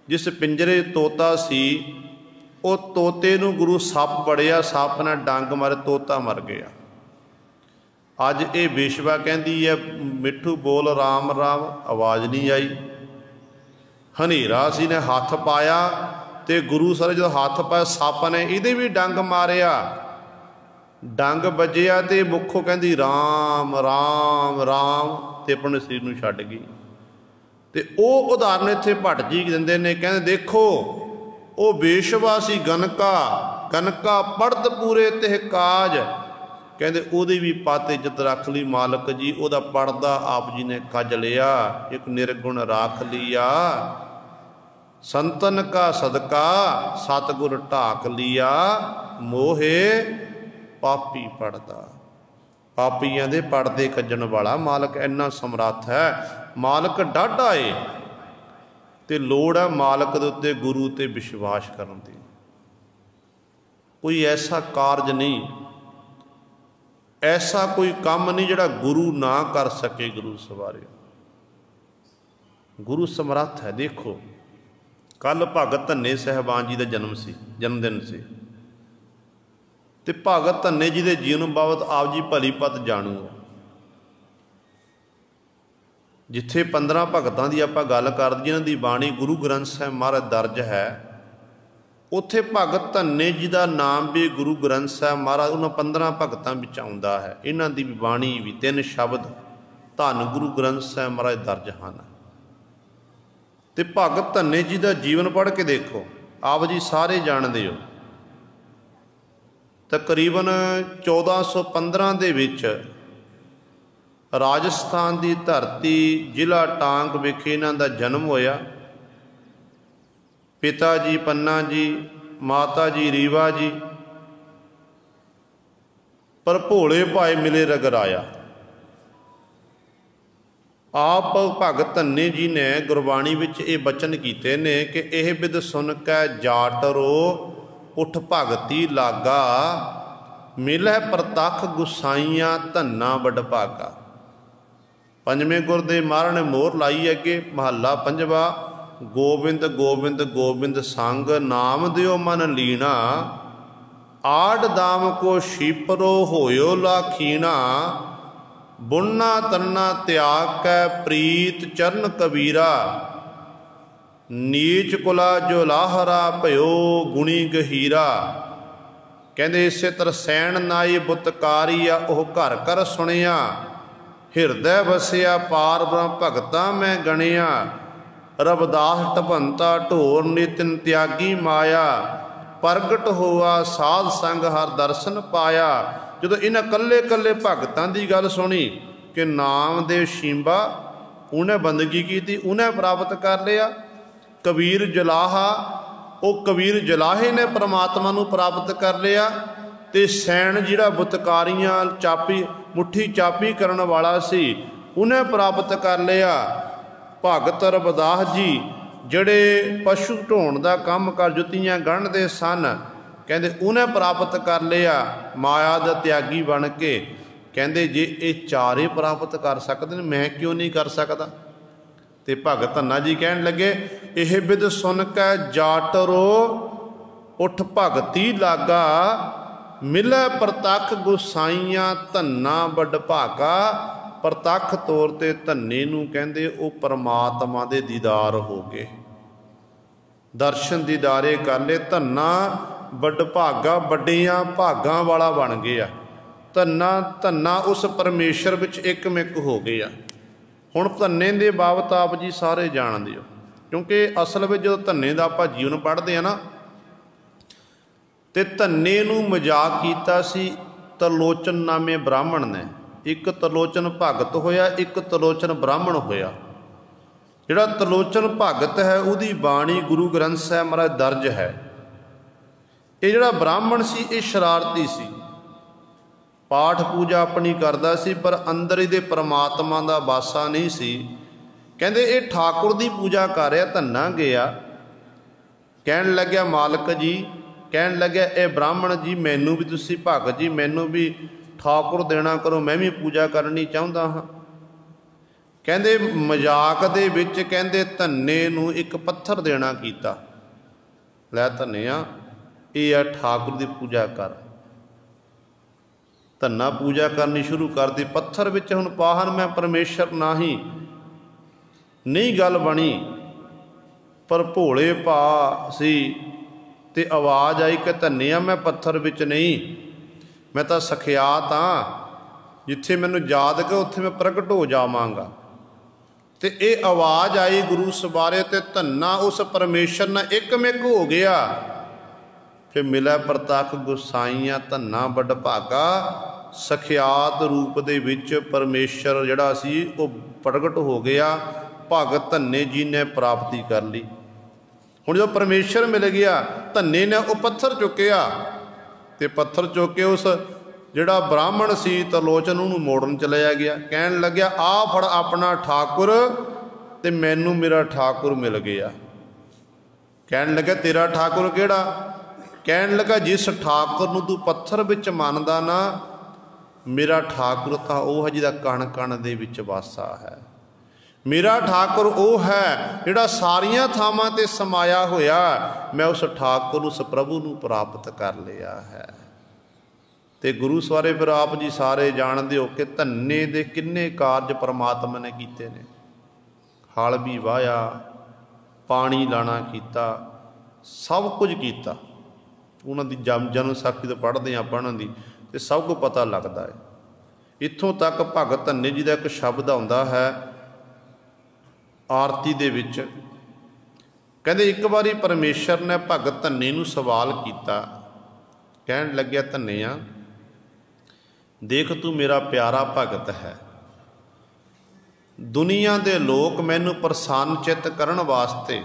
Speaker 1: जिस पिंजरे तोता सी, वो तोते नूं गुरु सप बड़िया, सप ने डंग मारे, तोता मर गया। अज ये बेशवा कहती है मिठू बोल राम राम, आवाज़ नहीं आई। हनेरा सी ने हथ पाया, तो गुरु सर जो हथ पाया, सप ने इहदे भी डंग मारिया, डंग बजिया, तो मुखों कहती राम राम राम, तो अपने शरीर नूं छड्ड गई। तो वह उदाहरण इत्थे भट्ट जी दिंदे ने, कहते देखो वो बेशवा सी गनका, गनका पढ़त पूरे ते काज, कहते उहदी भी पत इज्जत रख ली मालक जी, उहदा पढ़दा आप जी ने कज लिया, एक निर्गुण राख लिया। संतन का सदका सतगुर ढाक लिया, मोहे पापी पढ़दा। पापियां दे पढ़दे कजन वाला मालक इन्ना समर्थ है, मालक डाढ़ा है, ते लोड़ है मालक दे उत्ते गुरु ते विश्वास करन दी। कोई ऐसा कारज नहीं, ऐसा कोई काम नहीं जिहड़ा गुरु ना कर सके। गुरु सवारे गुरु समर्थ है। देखो कल भगत धन्ने साहिबान जी का जन्मदिन से, ते भगत धन्ने जी के जीवन बाबत आप जी भली पत जाणू। जिथे 15 भगतों की आपां गल करदे जिन्हां दी बाणी गुरु ग्रंथ साहिब महाराज दर्ज है, उत्थे भगत धन्ने जी का नाम भी गुरु ग्रंथ साहिब महाराज उन्हां 15 भगतों विच आउंदा है। इन्हां दी बाणी भी 3 शब्द धन गुरु ग्रंथ साहिब महाराज दर्ज हैं। तो भगत धन्ने जी का जीवन पढ़ के देखो, आप जी सारे जानते हो। तकरीबन 1415 दे विच राजस्थान की धरती जिला टांग विखे इन्हां दा जन्म होया। पिता जी पन्ना जी, माता जी रीवा जी, पर भोले भाए मिले रगराया। आप भगत धन्ने जी ने गुरबाणी विच ये बचन कीते ने कि यह बिद सुन कै जाट रो, उठ भगती लागा, मिलै प्रतख गुसाइयां धन्ना वडभागा। पंजवें गुर दे महाराज ने मोहर लाई अगे, महला पंजवा, गोबिंद गोबिंद गोबिंद संग, नाम दियो मन लीना, आड़ दाम को शीपरो होयो लाखीना, बुनना तन्ना त्याग कै प्रीत चरण कबीरा, नीच कुला जो लाहरा भयो गुणी गहीरा। कहते इसे तरसैन नाई बुतकारी आ ओह घर कर सुनिया, हिरदै बसिया पार ब्रह्म भगता मैं गणिया। रविदास टभंता ढोर नितिन त्यागी माया, प्रगट होआ साध संग हर दर्शन पाया। ਜਦੋਂ ਇਹਨਾਂ ਕੱਲੇ ਕੱਲੇ ਭਗਤਾਂ ਦੀ ਗੱਲ ਸੁਣੀ ਕਿ ਨਾਮਦੇਵ ਸ਼ੀਂਬਾ ਉਹਨੇ ਬੰਦਗੀ ਕੀਤੀ, ਉਹਨੇ ਪ੍ਰਾਪਤ ਕਰ ਲਿਆ। ਕਬੀਰ ਜਲਾਹਾ, ਉਹ ਕਬੀਰ ਜਲਾਹੇ ਨੇ ਪਰਮਾਤਮਾ ਨੂੰ ਪ੍ਰਾਪਤ ਕਰ ਲਿਆ। ਤੇ ਸੈਣ ਜਿਹੜਾ ਬੁਤਕਾਰੀਆਂ ਚਾਪੀ ਮੁੱਠੀ ਚਾਪੀ ਕਰਨ ਵਾਲਾ ਸੀ ਉਹਨੇ ਪ੍ਰਾਪਤ ਕਰ ਲਿਆ। ਭਗਤ ਰਵਿਦਾਸ ਜੀ ਜਿਹੜੇ ਪਸ਼ੂ ਢੋਣ ਦਾ ਕੰਮ ਕਰ ਜੁੱਤੀਆਂ ਗੰਢਦੇ ਸਨ, ਕਹਿੰਦੇ ਉਹਨੇ ਪ੍ਰਾਪਤ ਕਰ ਲਿਆ ਮਾਇਆ ਦਾ ਤਿਆਗੀ ਬਣ ਕੇ। ਕਹਿੰਦੇ ਜੇ ਇਹ ਚਾਰੇ ਪ੍ਰਾਪਤ ਕਰ ਸਕਦੇ ਨੇ, ਮੈਂ ਕਿਉਂ ਨਹੀਂ ਕਰ ਸਕਦਾ। ਤੇ ਭਗਤ ਧੰਨਾ ਜੀ ਕਹਿਣ ਲੱਗੇ, ਇਹ ਬਿਦ ਸੁਣ ਕੇ ਜਾਟਰੋ ਉਠ ਭਗਤੀ ਲਾਗਾ, ਮਿਲੈ ਪ੍ਰਤੱਖ ਗੁਸਾਈਆਂ ਧੰਨਾ ਵੱਡ ਭਾਗਾ। ਪ੍ਰਤੱਖ ਤੌਰ ਤੇ ਧੰਨੇ ਨੂੰ ਕਹਿੰਦੇ ਉਹ ਪਰਮਾਤਮਾ ਦੇ ਦੀਦਾਰ ਹੋ ਗਏ, ਦਰਸ਼ਨ ਦੀਦਾਰੇ ਕਰ ਲਏ। ਧੰਨਾ ਵੱਡ ਭਾਗਾ, ਵੱਡੀਆਂ ਭਾਗਾਂ ਵਾਲਾ ਬਣ ਗਏ ਆ। ਧੰਨਾ ਉਸ ਪਰਮੇਸ਼ਰ ਵਿੱਚ ਇੱਕਮਿਕ ਹੋ ਗਏ ਆ। ਹੁਣ ਧੰਨੇ ਦੇ ਬਾਬਤ ਆਪ ਜੀ ਸਾਰੇ ਜਾਣਦੇ ਹੋ, ਕਿਉਂਕਿ ਅਸਲ ਵਿੱਚ ਜਦੋਂ ਧੰਨੇ ਦਾ ਆਪਾਂ ਜੀਵਨ ਪੜ੍ਹਦੇ ਆ ਨਾ, ਤੇ ਧੰਨੇ ਨੂੰ ਮਜ਼ਾਕ ਕੀਤਾ ਸੀ ਤਰਲੋਚਨ ਨਾਮੇ ਬ੍ਰਾਹਮਣ ਨੇ। ਇੱਕ ਤਰਲੋਚਨ ਭਗਤ ਹੋਇਆ, ਇੱਕ ਤਰਲੋਚਨ ਬ੍ਰਾਹਮਣ ਹੋਇਆ। ਜਿਹੜਾ ਤਰਲੋਚਨ ਭਗਤ ਹੈ ਉਹਦੀ ਬਾਣੀ ਗੁਰੂ ਗ੍ਰੰਥ ਸਾਹਿਬ ਮਹਾਰਾਜ ਦਰਜ ਹੈ। ਇਹ ਜਿਹੜਾ ਬ੍ਰਾਹਮਣ ਸੀ ਇਹ ਸ਼ਰਾਰਤੀ ਸੀ, ਪਾਠ ਪੂਜਾ ਆਪਣੀ ਕਰਦਾ ਸੀ, ਪਰ ਅੰਦਰ ਇਹਦੇ ਪਰਮਾਤਮਾ ਦਾ ਵਾਸਾ ਨਹੀਂ ਸੀ। ਕਹਿੰਦੇ ਇਹ ਠਾਕੁਰ ਦੀ ਪੂਜਾ ਕਰ ਰਿਹਾ। ਧੰਨਾ ਗਿਆ, ਕਹਿਣ ਲੱਗਿਆ ਮਾਲਕ ਜੀ, ਕਹਿਣ ਲੱਗਿਆ ਇਹ ਬ੍ਰਾਹਮਣ ਜੀ ਮੈਨੂੰ ਵੀ ਤੁਸੀਂ ਭਗਤ ਜੀ ਮੈਨੂੰ ਵੀ ਠਾਕੁਰ ਦੇਣਾ ਕਰੋ, ਮੈਂ ਵੀ ਪੂਜਾ ਕਰਨੀ ਚਾਹੁੰਦਾ ਹਾਂ। ਕਹਿੰਦੇ ਮਜ਼ਾਕ ਦੇ ਵਿੱਚ ਕਹਿੰਦੇ ਧੰਨੇ ਨੂੰ ਇੱਕ ਪੱਥਰ ਦੇਣਾ ਕੀਤਾ, ਲੈ ਧੰਨਿਆ ਇਹ ਆ ਠਾਕੁਰ ਦੀ ਪੂਜਾ ਕਰ। ਧੰਨਾ ਪੂਜਾ ਕਰਨੀ ਸ਼ੁਰੂ ਕਰਦੀ। ਪੱਥਰ ਵਿੱਚ ਹੁਣ ਪਾਹਨ ਮੈਂ ਪਰਮੇਸ਼ਰ ਨਾਹੀ, ਨਹੀਂ ਗੱਲ ਬਣੀ। ਪਰ ਭੋਲੇ ਭਾ ਸੀ ਤੇ ਆਵਾਜ਼ ਆਈ ਕਿ ਧੰਨਿਆ ਮੈਂ ਪੱਥਰ ਵਿੱਚ ਨਹੀਂ, ਮੈਂ ਤਾਂ ਸਖਿਆਤ ਹਾਂ, ਜਿੱਥੇ ਮੈਨੂੰ ਯਾਦ ਕਰ ਉੱਥੇ ਮੈਂ ਪ੍ਰਗਟ ਹੋ ਜਾਵਾਂਗਾ। ਤੇ ਇਹ ਆਵਾਜ਼ ਆਈ ਗੁਰੂ ਸਵਾਰੇ ਤੇ ਧੰਨਾ ਉਸ ਪਰਮੇਸ਼ਰ ਨਾਲ ਇੱਕਮਿਕ ਹੋ ਗਿਆ। ਫਿਰ ਮਿਲਿਆ ਪ੍ਰਤੱਖ ਗੁਸਾਈਆਂ ਧੰਨਾ ਵੱਡ ਭਾਗਾ। ਸਖਿਆਤ ਰੂਪ ਦੇ ਵਿੱਚ ਪਰਮੇਸ਼ਰ ਜਿਹੜਾ ਸੀ ਉਹ ਪ੍ਰਗਟ ਹੋ ਗਿਆ। ਭਗਤ ਧੰਨੇ ਜੀ ਨੇ ਪ੍ਰਾਪਤੀ ਕਰ ਲਈ। ਹੁਣ ਜਦੋਂ ਪਰਮੇਸ਼ਰ ਮਿਲ ਗਿਆ, ਧੰਨੇ ਨੇ ਉਹ ਪੱਥਰ ਚੁੱਕਿਆ ਤੇ ਪੱਥਰ ਚੁੱਕ ਕੇ ਉਸ ਜਿਹੜਾ ਬ੍ਰਾਹਮਣ ਸੀ ਤਰਲੋਚਨ ਉਹਨੂੰ ਮੋੜਨ ਚਲਿਆ ਗਿਆ। ਕਹਿਣ ਲੱਗਿਆ ਆ ਫੜ ਆਪਣਾ ਠਾਕੁਰ, ਤੇ ਮੈਨੂੰ ਮੇਰਾ ਠਾਕੁਰ ਮਿਲ ਗਿਆ। ਕਹਿਣ ਲੱਗਾ ਤੇਰਾ ਠਾਕੁਰ ਕਿਹੜਾ? ਕਹਿਣ ਲੱਗਾ ਜਿਸ ਠਾਕੁਰ ਨੂੰ ਤੂੰ ਪੱਥਰ ਵਿੱਚ ਮੰਨਦਾ ਨਾ, ਮੇਰਾ ਠਾਕੁਰ ਤਾਂ ਉਹ ਹੈ ਜਿਹਦਾ ਕਣ ਕਣ ਦੇ ਵਿੱਚ ਵਾਸਾ ਹੈ। ਮੇਰਾ ਠਾਕੁਰ ਉਹ ਹੈ ਜਿਹੜਾ ਸਾਰੀਆਂ ਥਾਵਾਂ 'ਤੇ ਸਮਾਇਆ ਹੋਇਆ। ਮੈਂ ਉਸ ਠਾਕੁਰ ਉਸ ਪ੍ਰਭੂ ਨੂੰ ਪ੍ਰਾਪਤ ਕਰ ਲਿਆ ਹੈ। ਤੇ ਗੁਰੂ ਸਵਾਰੇ ਫਿਰ ਆਪ ਜੀ ਸਾਰੇ ਜਾਣਦੇ ਹੋ ਕਿ ਧੰਨੇ ਦੇ ਕਿੰਨੇ ਕਾਰਜ ਪਰਮਾਤਮਾ ਨੇ ਕੀਤੇ ਨੇ। ਹਲ ਵੀ ਵਾਹਿਆ, ਪਾਣੀ ਲਾਣਾ ਕੀਤਾ, ਸਭ ਕੁਝ ਕੀਤਾ। ਉਹਨਾਂ ਦੀ ਜਨਮ ਸਾਖੀ ਤੋਂ ਪੜ੍ਹਦੇ ਹਾਂ ਆਪਾਂ ਉਹਨਾਂ ਦੀ, ਤੇ ਸਭ ਕੁਝ ਪਤਾ ਲੱਗਦਾ ਹੈ। ਇੱਥੋਂ ਤੱਕ ਭਗਤ ਧੰਨੇ ਜੀ ਦਾ ਇੱਕ ਸ਼ਬਦ ਆਉਂਦਾ ਹੈ ਆਰਤੀ ਦੇ ਵਿੱਚ। ਕਹਿੰਦੇ ਇੱਕ ਵਾਰੀ ਪਰਮੇਸ਼ਰ ਨੇ ਭਗਤ ਧੰਨੇ ਨੂੰ ਸਵਾਲ ਕੀਤਾ। ਕਹਿਣ ਲੱਗਿਆ ਧੰਨਿਆ ਦੇਖ ਤੂੰ ਮੇਰਾ ਪਿਆਰਾ ਭਗਤ ਹੈ, ਦੁਨੀਆ ਦੇ ਲੋਕ ਮੈਨੂੰ ਪ੍ਰਸੰਨ ਚਿੱਤ ਕਰਨ ਵਾਸਤੇ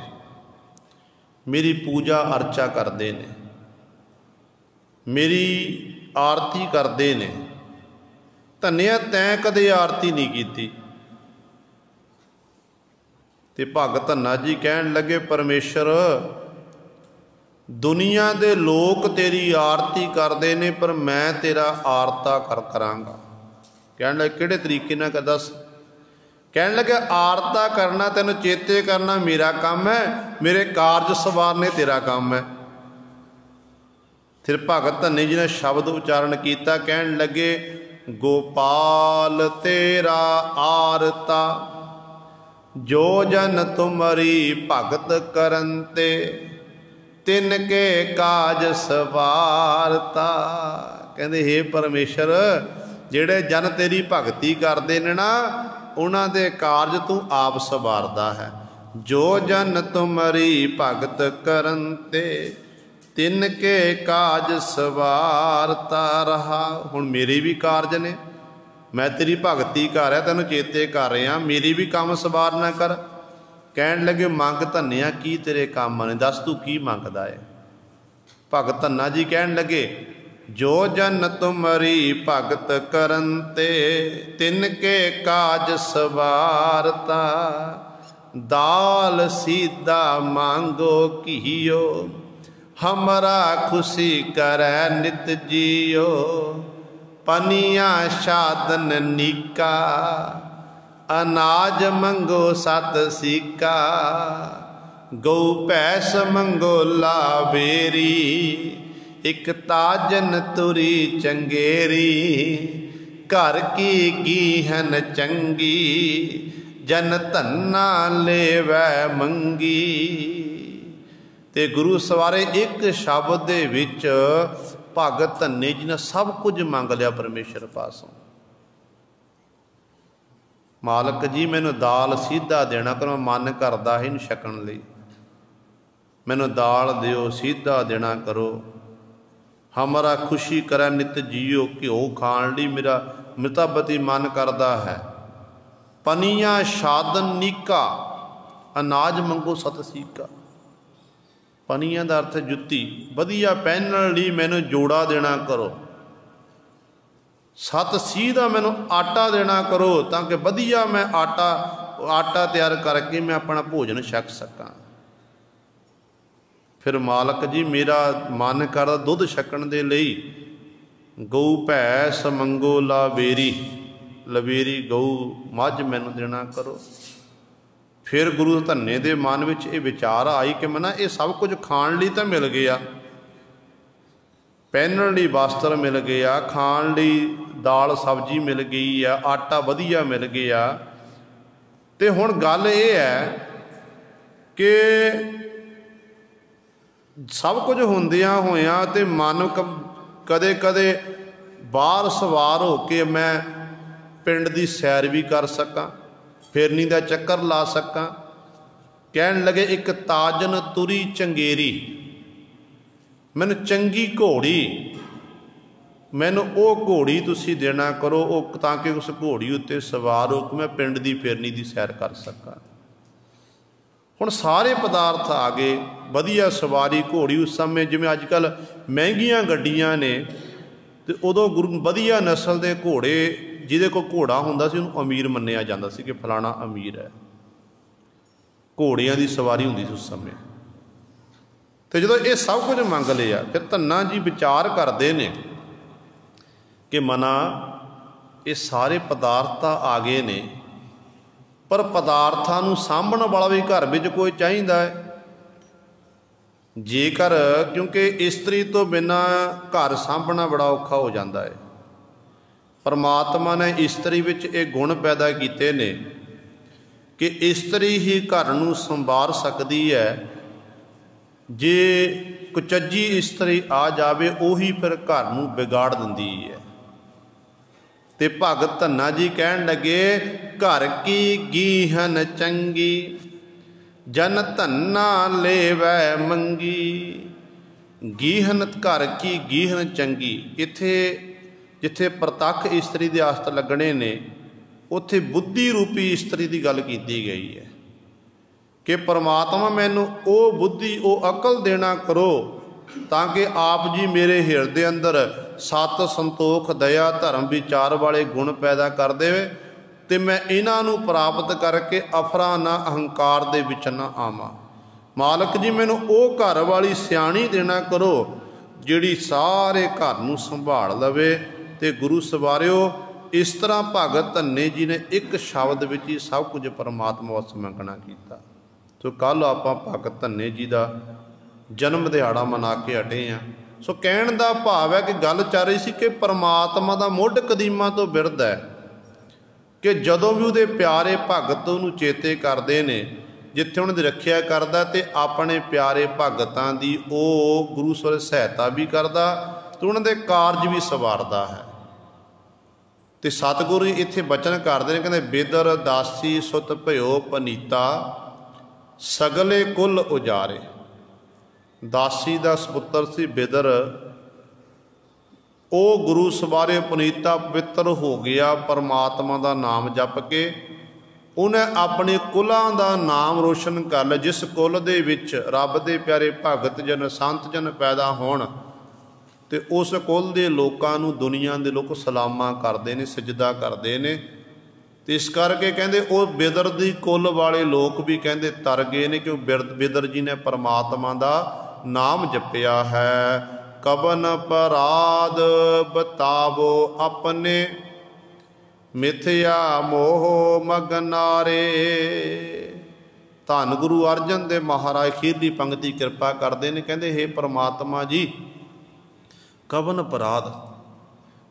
Speaker 1: ਮੇਰੀ ਪੂਜਾ ਅਰਚਾ ਕਰਦੇ ਨੇ, ਮੇਰੀ ਆਰਤੀ ਕਰਦੇ ਨੇ। ਧੰਨਿਆ ਤੈਂ ਕਦੇ ਆਰਤੀ ਨਹੀਂ ਕੀਤੀ। ਤੇ ਭਗਤ ਧੰਨਾ ਜੀ ਕਹਿਣ ਲੱਗੇ ਪਰਮੇਸ਼ਰ ਦੁਨੀਆ ਦੇ ਲੋਕ ਤੇਰੀ ਆਰਤੀ ਕਰਦੇ ਨੇ, ਪਰ ਮੈਂ ਤੇਰਾ ਆਰਤਾ ਕਰਾਂਗਾ। ਕਹਿਣ ਲੱਗੇ ਕਿਹੜੇ ਤਰੀਕੇ ਨਾਲ ਕਰ ਦੱਸ। ਕਹਿਣ ਲੱਗੇ ਆਰਤਾ ਕਰਨਾ, ਤੈਨੂੰ ਚੇਤੇ ਕਰਨਾ ਮੇਰਾ ਕੰਮ ਹੈ, ਮੇਰੇ ਕਾਰਜ ਸਵਾਰਨੇ ਤੇਰਾ ਕੰਮ ਹੈ। ਫਿਰ ਭਗਤ ਧੰਨੇ ਜੀ ਨੇ ਸ਼ਬਦ ਉਚਾਰਨ ਕੀਤਾ। ਕਹਿਣ ਲੱਗੇ गोपाल तेरा आरता, जो जन तुमरी भगत करनते, तिनके काज सवारता। कहते हे परमेश्वर, ਜਿਹੜੇ जन तेरी भगती करते ने ना, उन्हां दे कारज तू आप सवारदा है। जो जन तुमरी भगत करनते, तिनके काज सवारता रहा। हुण मेरे भी कारज ने, मैं तेरी भगती कर रहा, तैनूं चेते कर रहा, मेरी भी काम सवारना कर। कहण लगे मंग धन्या की तेरे काम ने, दस तू की मंगदा है। भगत धन्ना जी कहण लगे, जो जन तुमरी भगत करनते, तिनके काज सवारता। दाल सीधा मांगो कियो, हमरा खुशी करे नित जियो। पनिया शादन नीका, अनाज मंगो सत सीका। गौ भैंस मंगो लावेरी, एक ताजन तुरी चंगेरी। घर की गीहन चंगी, जन धन्ना लेवै मंगी। ते गुरु सवारे एक शब्द दे विच भगत धन्ने जी ने सब कुछ मंग लिया परमेश्वर पासों। मालक जी मैनू दाल सीधा देना करो, मन करदा ही छकण लई, मैनू दाल दिओ सीधा देना करो। हमारा खुशी करै नित जियो, घ्यो खाण लई मेरा मिताबती मन करदा है। पनिया शादन नीका, अनाज मंगो सत सीका। पनिया का अर्थ जुत्ती, वधिया पहनण लई मैनू जोड़ा देना करो। सत सीह का मैनू आटा देना करो, ताकि वधिया मैं आटा तैयार करके मैं अपना भोजन छक सकां। फिर मालक जी मेरा मन करदा दुध छकण दे लई, गऊ भैंस मंगो लावेरी, लवेरी गऊ मझ मैनू देना करो। फिर गुरु धन्ने दे मन विच ये विचार आई कि मैं ये सब कुछ खाण लई तां मिल गया, पहनण लई वस्त्र मिल गया, खाण लई दाल सब्जी मिल गई है, आटा वधिया मिल गया। ते हुण गल ये है कि सब कुछ हुंदियां होइयां ते मन कदे कदे बाहर सवार हो के मैं पिंड दी सैर भी कर सकां, फिरनी का चक्कर ला सकां। कहण लगे एक ताजन तुरी चंगेरी, मैनू चंगी घोड़ी, मैनू वो घोड़ी तुसी देना करो, ताकि उस घोड़ी उत्ते सवार हो के मैं पिंड दी फिरनी दी सैर कर सकां। हुण सारे पदार्थ आ गए, वधिया सवारी घोड़ी। उस समय जिवें अजकल महंगियां गड्डियां ने, ते उदों गुरु वधिया नस्ल के घोड़े, जिहदे कोल घोड़ा हुंदा सी उहनूं अमीर मन्निया जांदा सी कि फलाना अमीर है। घोड़ियां दी सवारी हुंदी सी उस समय। तो जदों ये सब कुछ मंग लिया, फिर धन्ना जी विचार करते हैं कि मना ये सारे पदार्थ तां आ गए ने, पर पदार्थां नूं साਂਭਣ वाला भी घर विच कोई चाहीदा है। जेकर क्योंकि इस्त्री तो बिना घर ਸਾਂਭਣਾ बड़ा औखा हो जाता है। परमात्मा ने इस्त्री विच ये गुण पैदा किए ने कि इस्त्री ही घर नूं संभाल सकती है। जे कुचज्जी इस्त्री आ जाए उही फिर घर नूं बिगाड़ दिंदी है। ते भगत धन्ना जी कहण लगे, घर की गीहन चंगी, जन धन्ना लेवै मंगी। गीहन घर की गीहन चंगी, इत्थे जिथे प्रतख इस्त्री दे आसत लगने ने, उत्थे बुद्धि रूपी इस्त्री की गल की गई है कि परमात्मा मैनू वो बुद्धि वो अकल देना करो, ताकि आप जी मेरे हिरदे अंदर सत संतोख दया धर्म विचार वाले गुण पैदा कर दे, ते मैं इन्हां नूं प्राप्त करके अफरा ना अहंकार दे विच ना आवां। मालक जी मैनू वो घर वाली सियाणी देना करो, जिहड़ी सारे घर नूं संभाल लवे। ते गुरु सवारियो इस तरह भगत धन्ने जी ने एक शब्द विच ही सब कुछ परमात्मा वास मंगना किया। तो कल आपां भगत धन्ने जी का जन्म दिहाड़ा मना के हटे हैं। सो कहण दा भाव है कि गल चल रही सी कि परमात्मा दा मुੱਢ कदीमां तो बिरध है कि जदों भी उहदे प्यारे भगत उहनूं चेते करदे ने, जिथे उन्हां दी रखिया करदा ते अपने प्यारे भगतां दी ओह गुरु सर सहायता भी करदा ते उन्हां दे कारज भी सवारदा है। ते सतगुरु इत्थे बचन करदे ने, कहंदे बिदर दासी सुत भयो पनीता सगले कुल उजारे। दासी दा सपुत्र सी बिदर, ਉਹ गुरु सवारे पुनीता पवित्र हो गया परमात्मा का नाम जप के। उन्हें अपने कुलों का नाम रोशन कर लिया, जिस कुल दे विच रब दे प्यारे भगत जन संत जन पैदा होण ते उस कुल दे लोकां नूं दुनिया दे लोग सलामा करते हैं, सजदा करते हैं। तो इस करके कहते वो बिदर दी कुल वाले लोग भी कहते तर गए ने कि बिदर जी ने परमात्मा का नाम जपिया है। कवन पराध बतावो अपने मिथया मोह मगनारे। धन गुरु अर्जन देव महाराज खीरली पंक्ति कृपा करते हैं, कहते हे परमात्मा जी कवन अपराध,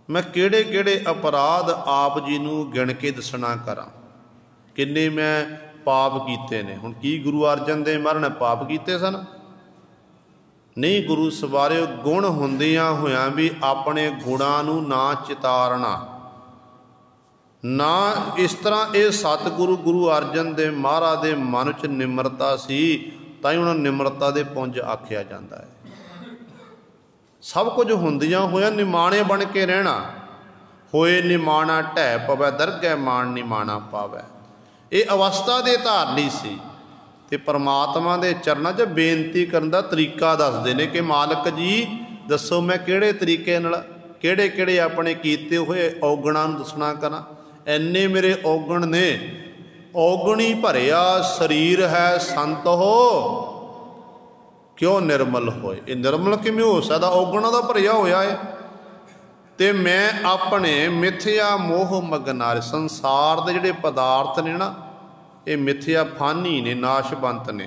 Speaker 1: मैं किहड़े किहड़े अपराध आप जी नूं गिण के दसना करा, किन्ने मैं पाप कीते ने। हुण की गुरु अर्जन देव महाराज ने पाप कीते सन? नहीं, गुरु सवारे गुण हुंदियां होयां भी अपने गुणां नूं ना चितारना ना इस तरह। ये सतगुरु गुरु अर्जन देव महाराज दे मन च निमरता सी, तां उन्हां निमरता दे पुंज आख्या जाता है। सब कुछ हुंदियां होयां निमाणे बन के रहना, होए निमाणा ढह पवै दरगह मान निमाणा पावै। ये अवस्था दे धारनी सी ते परमात्मा दे चरनां 'च बेनती करन दा तरीका दसदे ने कि मालक जी दसो मैं किहड़े तरीके नाल किहड़े किहड़े अपने कीते होए औगणां नूं दसना करा। इन्ने मेरे औगण ने, औगणी भरिया शरीर है संत हो क्यों निर्मल होए। ये निर्मल किवें हो सकदा? औगणां दा भरिया होया है। ते मैं अपने मिथ्या मोह मगनारे, संसार दे जिहड़े पदार्थ ने ना ये मिथ्या फानी ने, नाशवंत ने,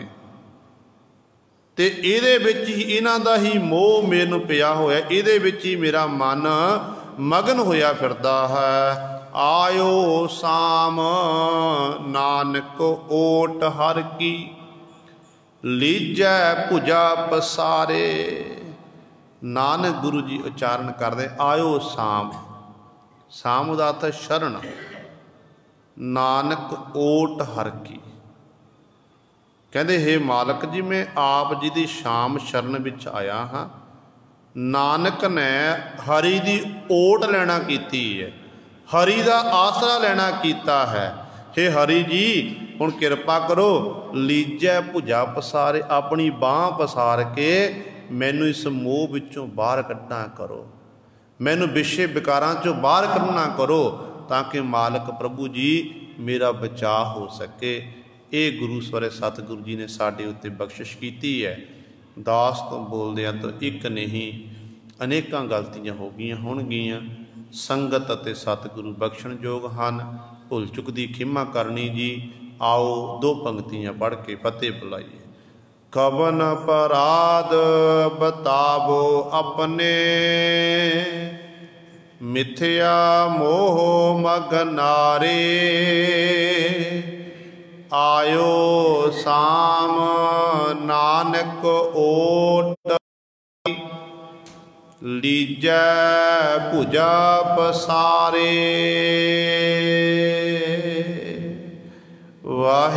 Speaker 1: ते इहदे विच ही इन्हां दा ही मोह मैनूं पिया होया, इहदे विच ही मेरा मन मगन होया फिरदा है। आयो साम नानक ओट हर की लीजै भुजा पसारे। नानक गुरु जी उचारण करदे आयो साम, साम दा अर्थ शरण, नानक ओट हर की। कहते हे मालक जी मैं आप जी की शाम शरण विच आया हाँ। नानक ने हरि की ओट लेना कीती है, हरि का आसरा लेना कीता है। हे हरि जी हुण किरपा करो, लीजै भुजा पसारे, अपनी बांह पसार के मैनू इस मोह विचों बाहर कड्ढना करो, मैनू विषय विकारां चों बाहर कड्ढना करो, ताकि मालक प्रभु जी मेरा बचाव हो सके। ये गुरु सवारे सतगुरु जी ने साडे उत्ते बख्शिश कीती है। दास तो बोलदियां तो एक नहीं अनेकां गलतियां हो गईयां होणगीयां। संगत अते सतगुरु बख्शण योग हन। भुल चुक दी खिमा करनी जी। आओ दो पंक्तियां पढ़ के फतेह बुलाइए। कवन अपराध बतावो अपने मिथ्या मोह मगनारे। आयो साम नानक ओट लीजै भुजा पसारे। वाहे